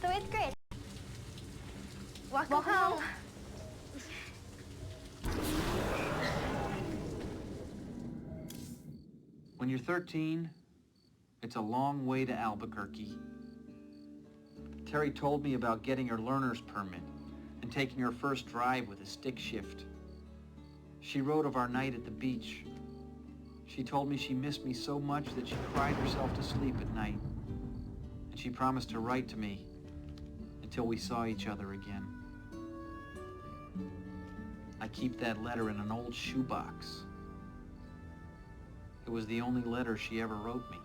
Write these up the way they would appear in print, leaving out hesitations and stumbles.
So it's great. Welcome home. When you're 13, it's a long way to Albuquerque. Terry told me about getting her learner's permit and taking her first drive with a stick shift. She wrote of our night at the beach. She told me she missed me so much that she cried herself to sleep at night. And she promised to write to me until we saw each other again. I keep that letter in an old shoebox. It was the only letter she ever wrote me.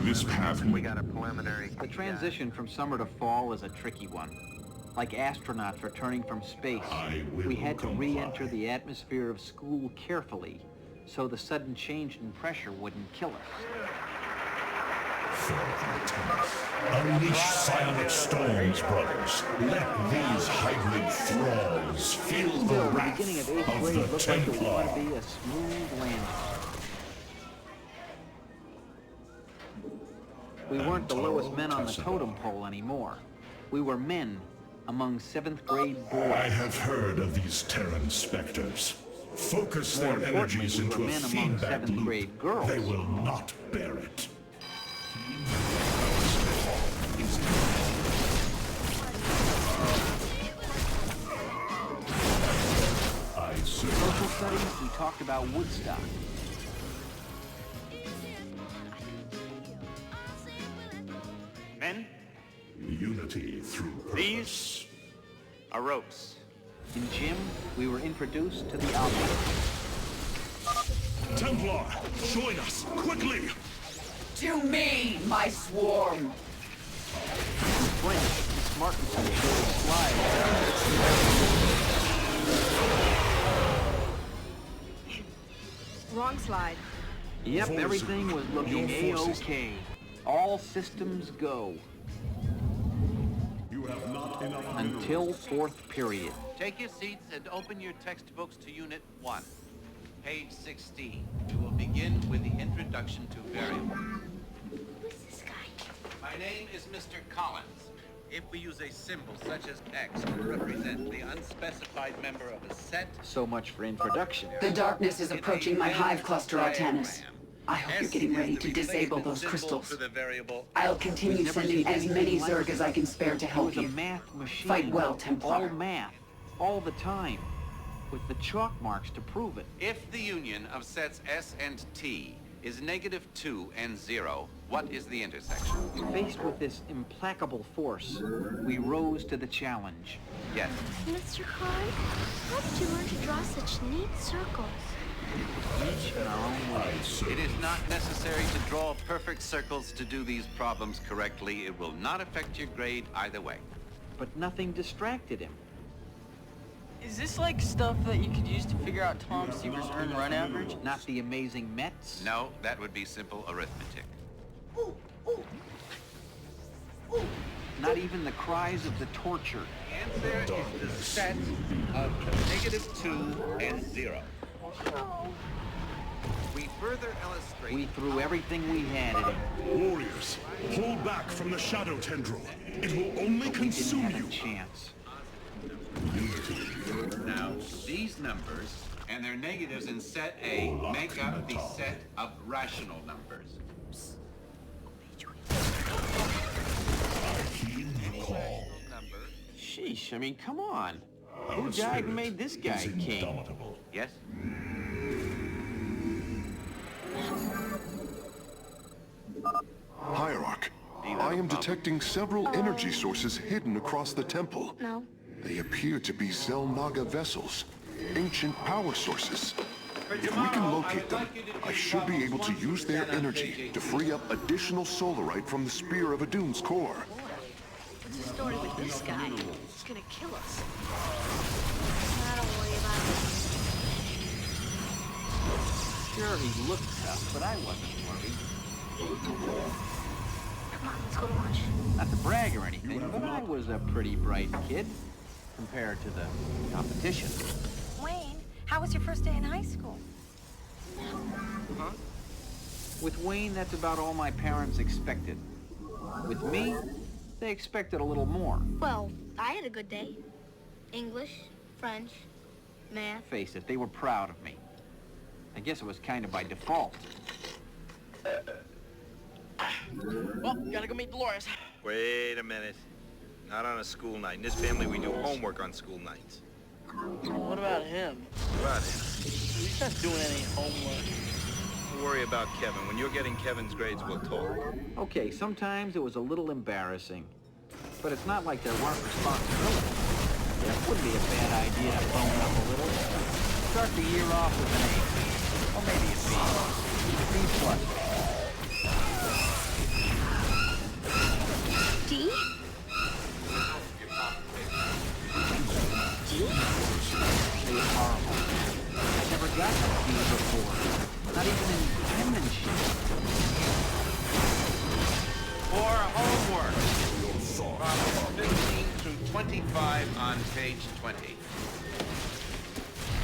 This path... We got a preliminary... The transition from summer to fall is a tricky one. Like astronauts returning from space, we had to re-enter the atmosphere of school carefully so the sudden change in pressure wouldn't kill us. Unleash silent storms, brothers. Let these hybrid thralls feel the wrath beginning of 8th of grade the looked like it was Templar. going to be a smooth landing. We weren't the lowest men on the totem pole anymore. We were men among 7th grade boys. I have heard of these Terran specters. Focus More their importantly, energies we into were a men among feedback 7th loop. grade girls. They will not bear it. Social studies, we talked about Woodstock. Men, Unity through purpose. these are ropes. In gym, we were introduced to the algorithm. Templar, join us, quickly! To me, my swarm! In French, Miss Martinson showed a slide. Wrong slide. Yep, Voice everything was looking your forces. A-OK. All systems go. You have not enough Until 4th period. Take your seats and open your textbooks to Unit 1. Page 16. We will begin with the introduction to variables. Who's this guy? My name is Mr. Collins. If we use a symbol such as X to represent the unspecified member of a set... So much for introduction. The darkness is in a approaching my Venn hive cluster, Artanis. diagram, I hope you're S getting is ready the to disable replacement those symbol crystals. for the variable... I'll continue Never sending seen as anything many like Zerg as I can spare to It help was a you. math machine. Fight well, Templar. All math. All the time. With the chalk marks to prove it. If the union of sets S and T is -2 and 0, what is the intersection? Faced with this implacable force, we rose to the challenge. Yes. Mr. Khan, how did you learn to draw such neat circles? Each in our own way. It is not necessary to draw perfect circles to do these problems correctly. It will not affect your grade either way. But nothing distracted him. Is this like stuff that you could use to figure out Tom Seaver's earned run average? Not the amazing Mets. No, that would be simple arithmetic. Not even the cries of the tortured. The answer is the set of -2 and 0. We further illustrate... We threw everything we had at him. Warriors, hold back from the shadow tendril. It will only But we didn't consume have you. a chance. Now, these numbers and their negatives in set A make up the set of rational numbers. Keen recall. Number, Sheesh, I mean, come on. Our Who died spirit and made this guy is king? indomitable. yes? Hierarch, I am detecting several energy sources hidden across the temple. No. They appear to be Zelnaga vessels, ancient power sources. If we can locate them, I should be able to use their energy to free up additional solarite from the Spear of Adun's core. story with this guy. He's gonna kill us. Don't worry about it. Sure, he looked tough, but I wasn't worried. Come on, let's go to lunch. Not to brag or anything, but I was a pretty bright kid compared to the competition. Wayne, how was your first day in high school? Huh? With Wayne, that's about all my parents expected. With me, they expected a little more. Well, I had a good day. English, French, math. Face it, they were proud of me. I guess it was kind of by default. Well, gotta go meet Dolores. Wait a minute. Not on a school night. In this family, we do homework on school nights. What about him? What about him? He's not doing any homework. Don't worry about Kevin. When you're getting Kevin's grades, we'll talk. Okay, sometimes it was a little embarrassing. But it's not like there weren't responsibilities. It wouldn't be a bad idea to bone up a little. Start the year off with an A. Or maybe a B. B plus. D? D? They were horrible. I never got a B before. Not even in penmanship. For homework, problems 15 through 25 on page 20.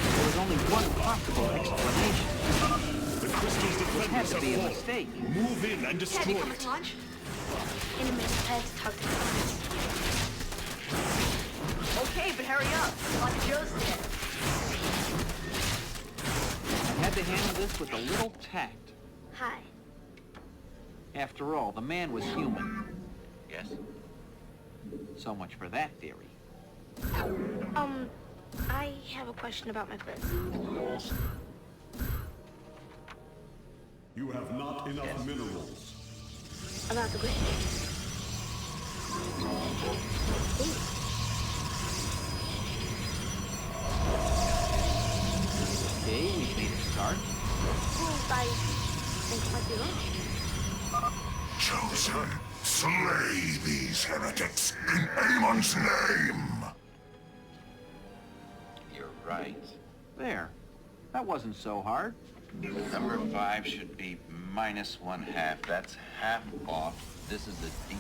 There was only one possible explanation. The crystal's It had defenders to have be a fallen. mistake. Move in and Daddy, destroy come it. to lunch? In a minute, I have to talk to Artanis. Okay, but hurry up. Like Joe's did. I had to handle this with a little tact. Hi. After all, the man was human. Yes? So much for that theory. I have a question about my quiz. You have not enough minerals. About the quiz. Okay, we've made a start. Well, I think it might be wrong. Chosen, slay these heretics in Amon's name! You're right. There. That wasn't so hard. Number 5 should be -1/2. That's half off. This is a D-.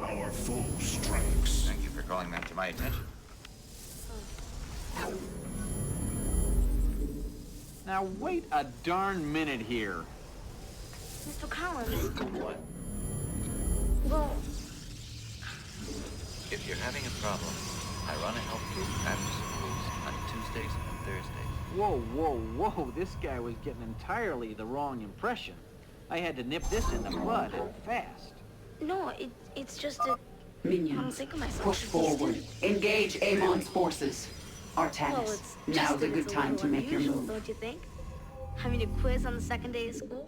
Our foe strikes. Thank you for calling that to my attention. Now wait a darn minute here. Mr. Collins. What? Well, If you're having a problem, I run a help group after schools on Tuesdays and Thursdays. Whoa, whoa, whoa. This guy was getting entirely the wrong impression. I had to nip this in the bud and fast. no, it's just that I don't Minions, think of myself push as forward. decent. Engage Amon's forces. Well, Artanis, it's now's just a that good it's a time little to make your unusual, move. don't you think? Having a quiz on the second day of school?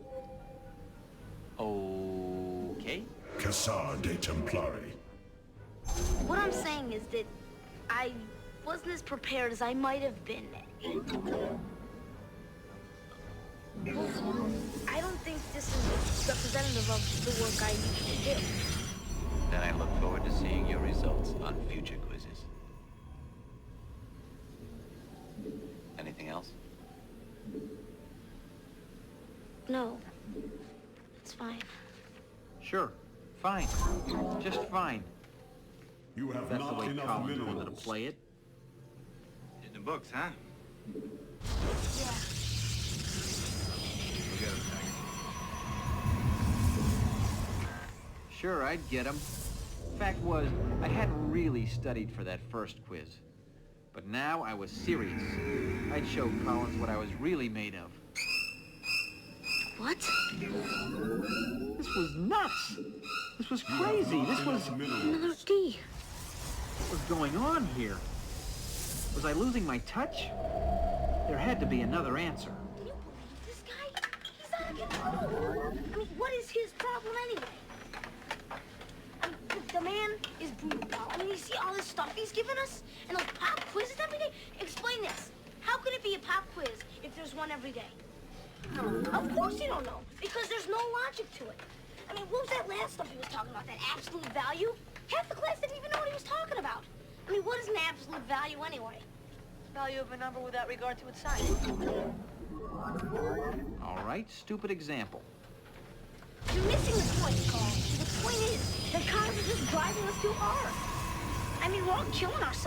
Okay. Cassar de Templari. What I'm saying is that I wasn't as prepared as I might have been. Well, I don't think this is representative of the work I usually do. Then I look forward to seeing your results on future quizzes. Anything else? No, it's fine. Sure. Fine. Just fine. You have That's the not way enough Collins wanted to minerals. play it. In the books, huh? Yeah. Go get him, Tiger. Sure, I'd get him. Fact was, I hadn't really studied for that first quiz. But now I was serious. I'd show Collins what I was really made of. What? This was nuts! This was crazy! This was... Another D. What was going on here? Was I losing my touch? There had to be another answer. Can you believe this guy? He's out of control. I mean, what is his problem anyway? I mean, the man is brutal. I mean, you see all this stuff he's giving us? And those pop quizzes every day? Explain this. How could it be a pop quiz if there's one every day? Of course you don't know, because there's no logic to it. I mean, what was that last stuff he was talking about? That absolute value? Half the class didn't even know what he was talking about. I mean, what is an absolute value anyway? Value of a number without regard to its sign. All right, stupid example. You're missing the point, Carl. The point is that cars are just driving us too hard. I mean, we're all killing ourselves.